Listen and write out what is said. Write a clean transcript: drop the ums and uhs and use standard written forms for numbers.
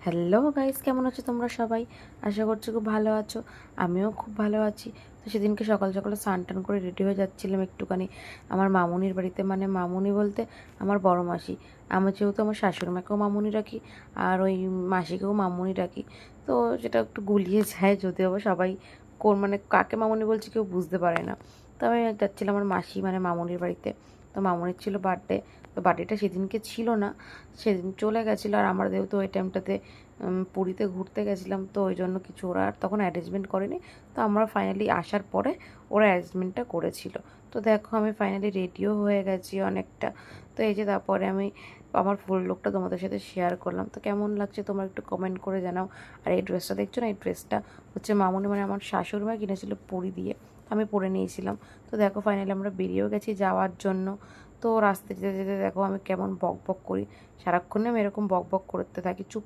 Hello guys, কেমন আছো তোমরা সবাই? আশা করছি খুব ভালো আছো। আমিও খুব ভালো আছি। তো সেদিনকে সকাল সকালে স্নান টান করে রেডি হয়ে যাচ্ছিলাম একটুখানি আমার মামুনির বাড়িতে, মানে মামুনি বলতে আমার বড় মাসি। আমার যেহেতু আমার শাশুড়িমাকেও মামুনি রাখি আর ওই মাসিকেও মামুনি রাখি, তো সেটা একটু গুলিয়ে যায়, যদিও বা সবাই কোন মানে কাকে মামুনি বলছে কেউ বুঝতে পারে না। তো আমি যাচ্ছিলাম আমার মাসি মানে মামুনির বাড়িতে। তো মামুনির ছিল বার্থডে, তো বার্থডেটা সেদিনকে ছিল না, সেদিন চলে গেছিলো। আর আমরা যেহেতু ওই টাইমটাতে পুরীতে ঘুরতে গেছিলাম, তো ওই জন্য কিছু ওরা আর তখন অ্যারেঞ্জমেন্ট করেনি। তো আমরা ফাইনালি আসার পরে ওরা অ্যারেঞ্জমেন্টটা করেছিল। তো দেখো আমি ফাইনালি রেডিও হয়ে গেছি অনেকটা। তো এই যে তারপরে আমি আমার ফুল লুকটা তোমাদের সাথে শেয়ার করলাম। তো কেমন লাগছে তোমরা একটু কমেন্ট করে জানাও। আর এই ড্রেসটা দেখছো না, এই ড্রেসটা হচ্ছে মামুনি মানে আমার শাশুড়ি মা কিনেছিল পুরী দিয়ে, আমি পরে নিয়েছিলাম। তো দেখো ফাইনালি আমরা বেরিয়েও গেছি যাওয়ার জন্য। তো রাস্তায় যেতে যেতে দেখো আমি কেমন বক বক করি, সারাক্ষণে আমি এরকম বক বক করতে থাকি, চুপ